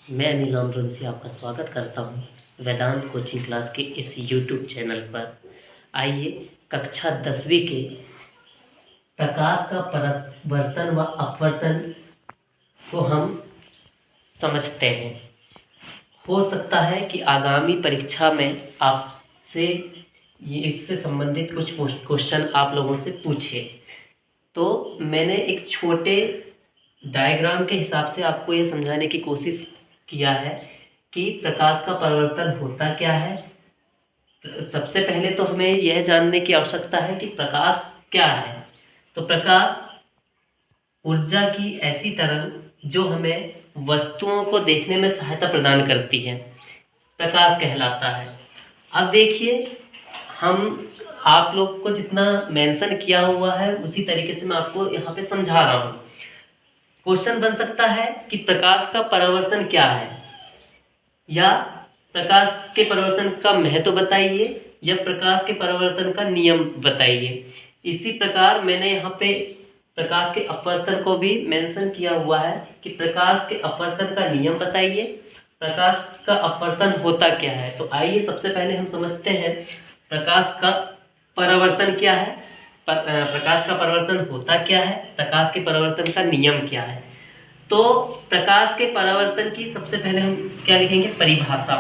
मैं अनिल अमरुंसी आपका स्वागत करता हूँ वेदांत कोचिंग क्लास के इस यूट्यूब चैनल पर। आइए कक्षा 10वीं के प्रकाश का परावर्तन व अपवर्तन को हम समझते हैं। हो सकता है कि आगामी परीक्षा में आपसे ये इससे संबंधित कुछ क्वेश्चन आप लोगों से पूछे, तो मैंने एक छोटे डायग्राम के हिसाब से आपको ये समझाने की कोशिश किया है कि प्रकाश का परावर्तन होता क्या है। सबसे पहले तो हमें यह जानने की आवश्यकता है कि प्रकाश क्या है। तो प्रकाश ऊर्जा की ऐसी तरंग जो हमें वस्तुओं को देखने में सहायता प्रदान करती है, प्रकाश कहलाता है। अब देखिए, हम आप लोग को जितना मेंशन किया हुआ है उसी तरीके से मैं आपको यहाँ पे समझा रहा हूँ। क्वेश्चन बन सकता है कि प्रकाश का परावर्तन क्या है, या प्रकाश के परावर्तन का महत्व बताइए, या प्रकाश के परावर्तन का नियम बताइए। इसी प्रकार मैंने यहाँ पे प्रकाश के अपवर्तन को भी मेंशन किया हुआ है कि प्रकाश के अपवर्तन का नियम बताइए, प्रकाश का अपवर्तन होता क्या है। तो आइए सबसे पहले हम समझते हैं प्रकाश का परावर्तन क्या है, प्रकाश का परावर्तन होता क्या है, प्रकाश के परावर्तन का नियम क्या है। तो प्रकाश के परावर्तन की सबसे पहले हम क्या लिखेंगे, परिभाषा,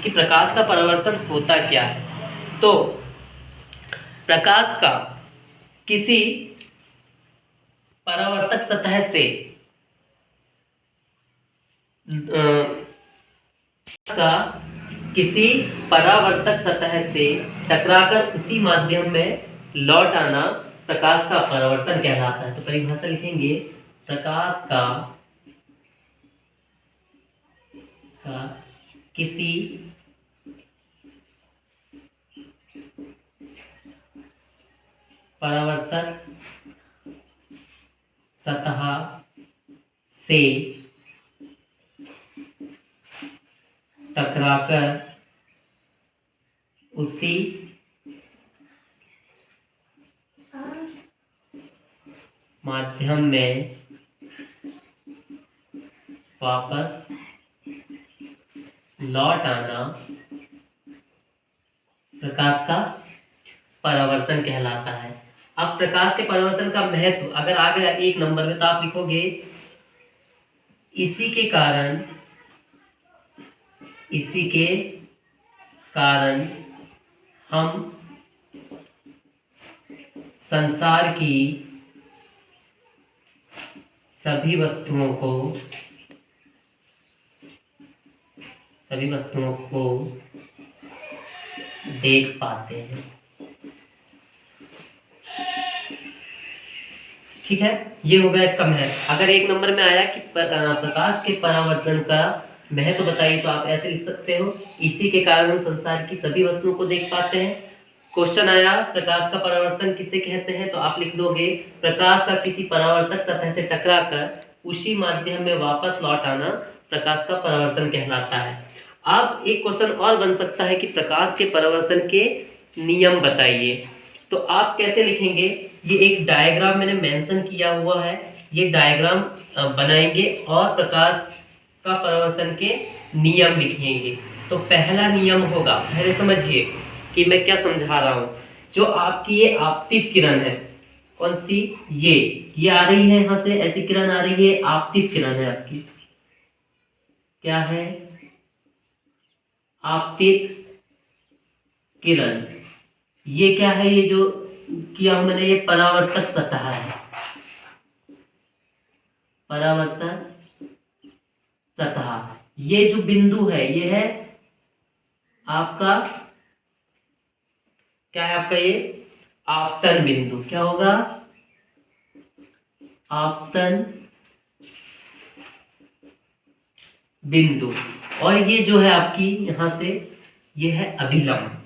कि प्रकाश का परावर्तन होता क्या है। तो प्रकाश का किसी परावर्तक सतह से का किसी परावर्तक सतह से टकराकर उसी माध्यम में लौट आना प्रकाश का परावर्तन कहलाता है। तो परिभाषा लिखेंगे, प्रकाश का किसी परावर्तक सतह से टकराकर उसी माध्यम में वापस लौट आना प्रकाश का परावर्तन कहलाता है। अब प्रकाश के परावर्तन का महत्व अगर आ गया 1 नंबर में, तो आप लिखोगे, इसी के कारण हम संसार की सभी वस्तुओं को देख पाते हैं। ठीक है, ये हो गया इसका महत्व। अगर 1 नंबर में आया कि प्रकाश के परावर्तन का महत्व बताइए, तो आप ऐसे लिख सकते हो, इसी के कारण हम संसार की सभी वस्तुओं को देख पाते हैं। क्वेश्चन आया प्रकाश का परावर्तन किसे कहते हैं, तो आप लिख दोगे, प्रकाश का किसी परावर्तक सतह से टकराकर उसी माध्यम में वापस लौट आना प्रकाश का परावर्तन कहलाता है। अब एक क्वेश्चन और बन सकता है कि प्रकाश के परावर्तन के नियम बताइए। तो आप कैसे लिखेंगे, ये एक डायग्राम मैंने मेंशन किया हुआ है, ये डायग्राम बनाएंगे और प्रकाश का परावर्तन के नियम लिखेंगे। तो पहला नियम होगा, पहले समझिए कि मैं क्या समझा रहा हूँ। जो आपकी ये आपतित किरण है, कौन सी, ये आ रही है, यहाँ से ऐसी किरण आ रही है, आपतित किरण है आपकी, क्या है, आपतित किरण। ये क्या है, ये जो किया मैंने, ये परावर्तक सतह है, परावर्तक सतह। ये जो बिंदु है, ये है आपका, क्या है आपका, ये आपतन बिंदु। क्या होगा, आपतन बिंदु। और ये जो है आपकी यहां से, ये है अभिलंब।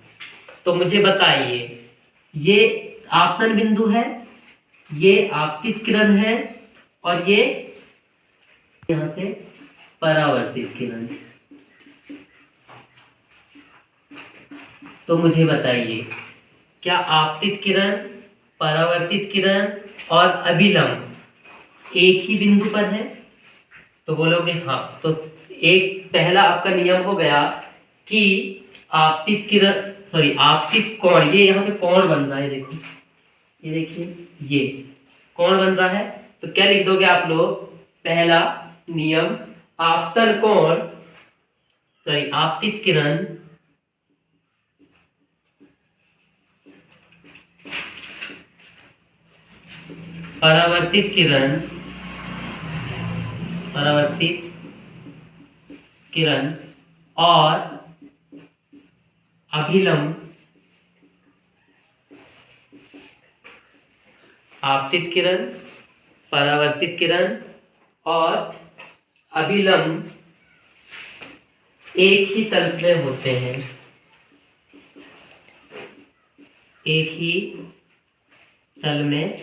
तो मुझे बताइए, ये आपतन बिंदु है, ये आपतित किरण है, और ये यहां से परावर्तित किरण। तो मुझे बताइए, क्या आपतित किरण, परावर्तित किरण और अभिलंब एक ही बिंदु पर है? तो बोलोगे हाँ। तो एक पहला आपका नियम हो गया कि आपतित किरण, सॉरी आपतित कोण, ये यहाँ पे कोण बन रहा है, देखो ये देखिए ये कोण बन रहा है, तो क्या लिख दोगे आप लोग? पहला नियम आपतन कोण, सॉरी आपतित किरण परावर्तित किरण, परावर्तित किरण और अभिलंब आपतित किरण, परावर्तित किरण और अभिलंब एक ही तल में होते हैं, एक ही तल में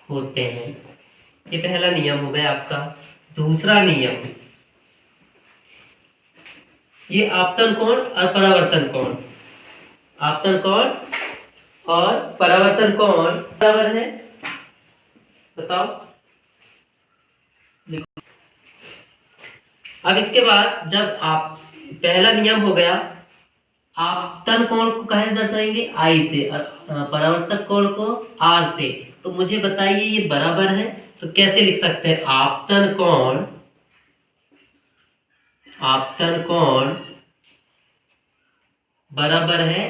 होते हैं। ये पहला नियम हो गया आपका। दूसरा नियम, ये आपतन कोण और परावर्तन कोण, आपतन कोण और परावर्तन कोण बराबर है, बताओ। अब इसके बाद जब आप, पहला नियम हो गया आपतन कोण को कहाँ दर्शाएंगे? आई से, और परावर्तक कोण को आर से। तो मुझे बताइए ये बराबर है तो कैसे लिख सकते हैं? आपतन कोण, आपतन कोण बराबर है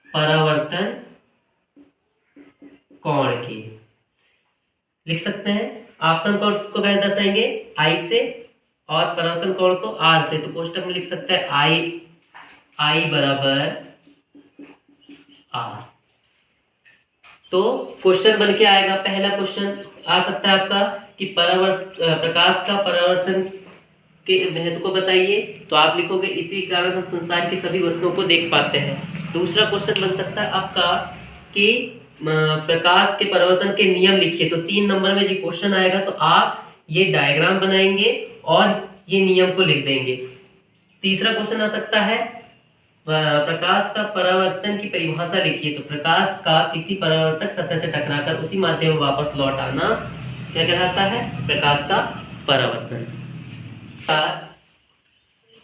परावर्तन कोण के। लिख सकते हैं आपतन कोण को कैसे दर्शाएंगे? आई से, और परावर्तन कोण को आर से। तो कोष्टक में लिख सकते हैं आई बराबर आर। तो क्वेश्चन बन के आएगा, पहला क्वेश्चन आ सकता है आपका कि प्रकाश का परावर्तन के महत्व को बताइए। तो आप लिखोगे इसी कारण हम संसार की सभी वस्तुओं को देख पाते हैं। दूसरा क्वेश्चन बन सकता है आपका कि प्रकाश के परावर्तन के नियम लिखिए। तो 3 नंबर में ये क्वेश्चन आएगा, तो आप ये डायग्राम बनाएंगे और ये नियम को लिख देंगे। तीसरा क्वेश्चन आ सकता है प्रकाश का परावर्तन की परिभाषा लिखिए। तो प्रकाश का किसी परावर्तक सतह से टकराकर उसी माध्यम में वापस लौट आना क्या कहलाता है? प्रकाश का परावर्तन।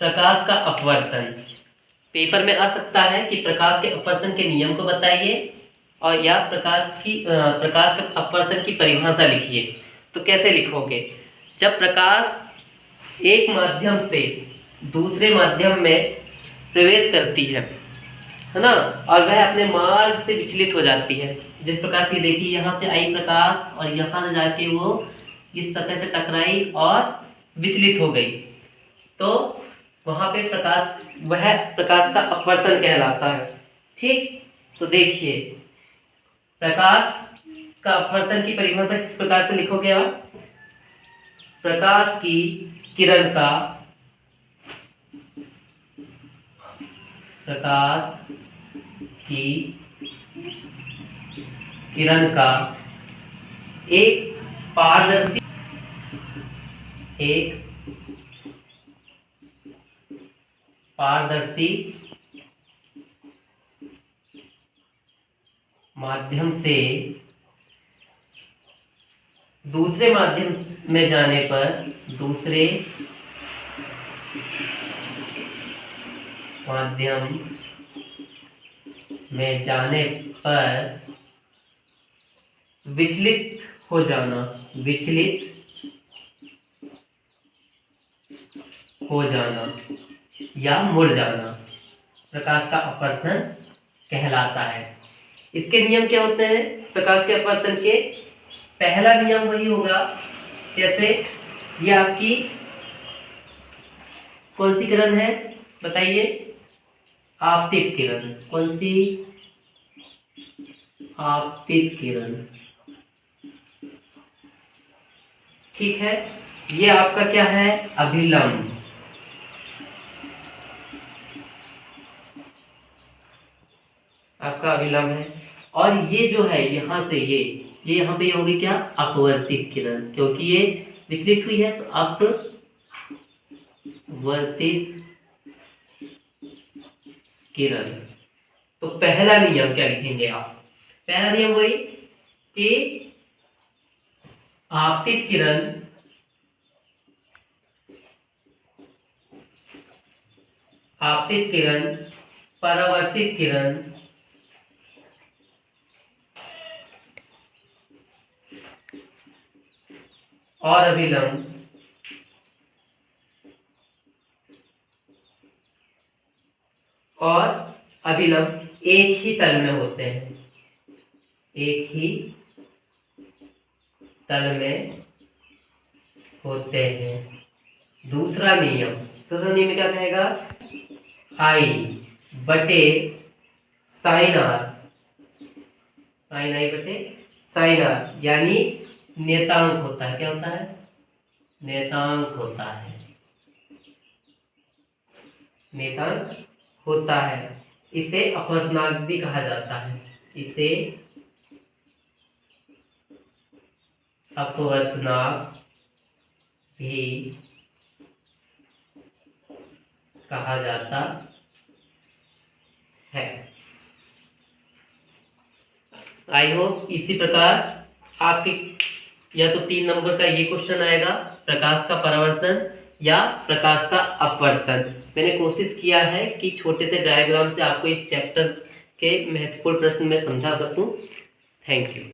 प्रकाश का अपवर्तन पेपर में आ सकता है कि प्रकाश के अपवर्तन के नियम को बताइए, और या प्रकाश का अपवर्तन की परिभाषा लिखिए। तो कैसे लिखोगे? जब प्रकाश एक माध्यम से दूसरे माध्यम में प्रवेश करती है ना, और वह अपने मार्ग से विचलित हो जाती है। जिस प्रकार से देखिए यहाँ से आई प्रकाश और यहाँ से जाके वो इस सतह से टकराई और विचलित हो गई, तो वहां पे वह प्रकाश का अपवर्तन कहलाता है। ठीक, तो देखिए प्रकाश का अपवर्तन की परिभाषा किस प्रकार से लिखोगे आप? प्रकाश की किरण का, प्रकाश की किरण का एक पारदर्शी माध्यम से दूसरे माध्यम में जाने पर, दूसरे माध्यम में जाने पर विचलित हो जाना, विचलित हो जाना या मुड़ जाना प्रकाश का अपवर्तन कहलाता है। इसके नियम क्या होते हैं प्रकाश के अपवर्तन के? पहला नियम वही होगा, जैसे ये आपकी कौन सी किरण है बताइए? आपतित किरण। कौन सी? आपतित किरण। ठीक है, ये आपका क्या है? अभिलंब। आपका अभिलंब है। और ये जो है यहां से ये यहाँ पे ये होगी क्या? अपवर्तित किरण, क्योंकि ये विचलित हुई है तो अपवर्तित किरण। तो पहला नियम क्या लिखेंगे आप? पहला नियम वही कि आपतित किरण आपतित किरण, परावर्तित किरण, और अभिलंब एक ही तल में होते हैं, एक ही तल में होते हैं। दूसरा नियम क्या कहेगा? आई बटे साइन आर, साइन आई बटे साइन आर, यानी नियतांक होता है। क्या होता है? नियतांक होता है, नियतांक होता है। इसे अपवर्तनांक भी कहा जाता है, इसे अपवर्तनांक भी कहा जाता है। आई होप इसी प्रकार आपके या तो 3 नंबर का ये क्वेश्चन आएगा, प्रकाश का परावर्तन या प्रकाश का अपवर्तन। मैंने कोशिश किया है कि छोटे से डायग्राम से आपको इस चैप्टर के महत्वपूर्ण प्रश्न में समझा सकूं। Thank you.